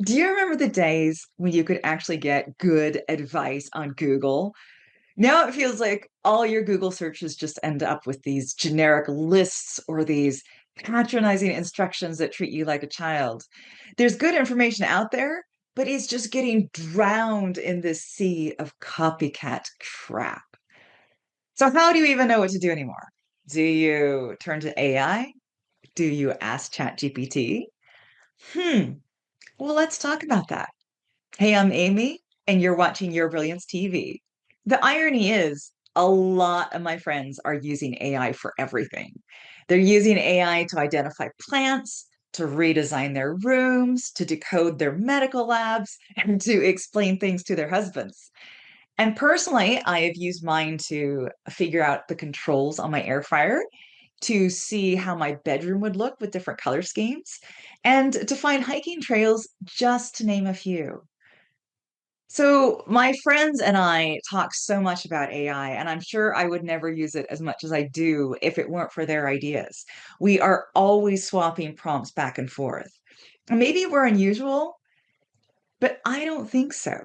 Do you remember the days when you could actually get good advice on Google? Now it feels like all your Google searches just end up with these generic lists or these patronizing instructions that treat you like a child. There's good information out there, but it's just getting drowned in this sea of copycat crap. So, how do you even know what to do anymore? Do you turn to AI? Do you ask ChatGPT? Hmm. Well, let's talk about that. Hey, I'm Amy, and you're watching Your Brilliance TV. The irony is, a lot of my friends are using AI for everything. They're using AI to identify plants, to redesign their rooms, to decode their medical labs, and to explain things to their husbands. And personally, I have used mine to figure out the controls on my air fryer, to see how my bedroom would look with different color schemes, and to find hiking trails, just to name a few. So, my friends and I talk so much about AI, and I'm sure I would never use it as much as I do if it weren't for their ideas. We are always swapping prompts back and forth. Maybe we're unusual, but I don't think so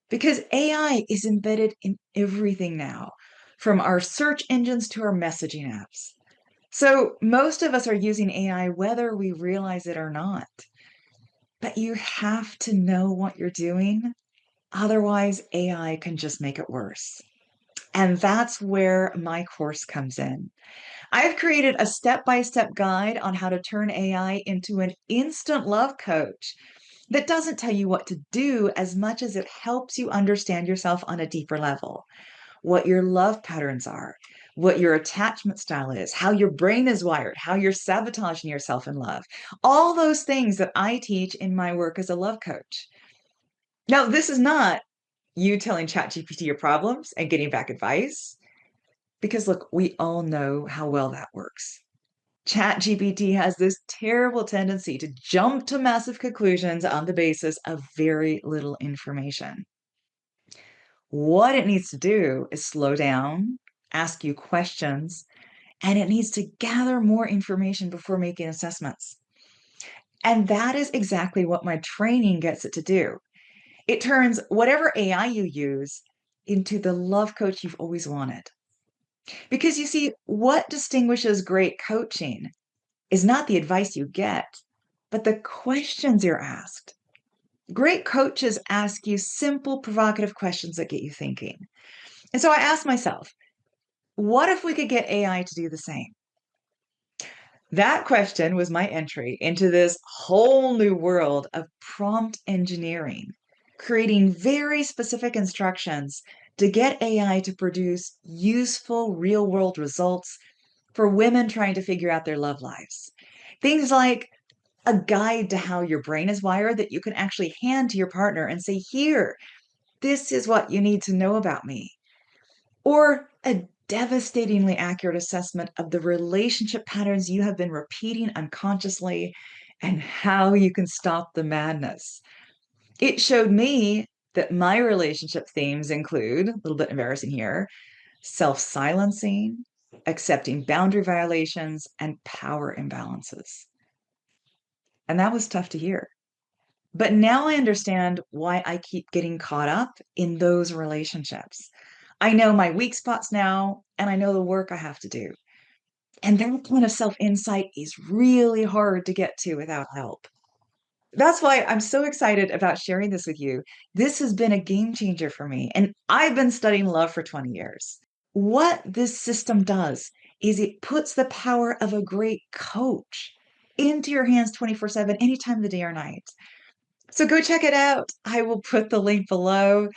because AI is embedded in everything now, from our search engines to our messaging apps. So, most of us are using AI whether we realize it or not. But you have to know what you're doing. Otherwise, AI can just make it worse. And that's where my course comes in. I've created a step by step guide on how to turn AI into an instant love coach that doesn't tell you what to do as much as it helps you understand yourself on a deeper level, what your love patterns are, what your attachment style is, how your brain is wired, how you're sabotaging yourself in love. All those things that I teach in my work as a love coach. Now, this is not you telling ChatGPT your problems and getting back advice. Because look, we all know how well that works. ChatGPT has this terrible tendency to jump to massive conclusions on the basis of very little information. What it needs to do is slow down, ask you questions, and it needs to gather more information before making assessments. And that is exactly what my training gets it to do. It turns whatever AI you use into the love coach you've always wanted. Because you see, what distinguishes great coaching is not the advice you get, but the questions you're asked. Great coaches ask you simple, provocative questions that get you thinking. And so I asked myself, what if we could get AI to do the same? That question was my entry into this whole new world of prompt engineering, creating very specific instructions to get AI to produce useful real world results for women trying to figure out their love lives. Things like a guide to how your brain is wired that you can actually hand to your partner and say, here, this is what you need to know about me. Or a devastatingly accurate assessment of the relationship patterns you have been repeating unconsciously and how you can stop the madness. It showed me that my relationship themes include, a little bit embarrassing here, self silencing, accepting boundary violations, and power imbalances. And that was tough to hear. But now I understand why I keep getting caught up in those relationships. I know my weak spots now, and I know the work I have to do. And that kind of self insight is really hard to get to without help. That's why I'm so excited about sharing this with you. This has been a game changer for me, and I've been studying love for 20 years. What this system does is it puts the power of a great coach into your hands 24/7, any time of the day or night. So go check it out. I will put the link below.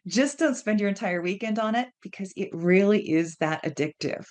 Just don't spend your entire weekend on it because it really is that addictive.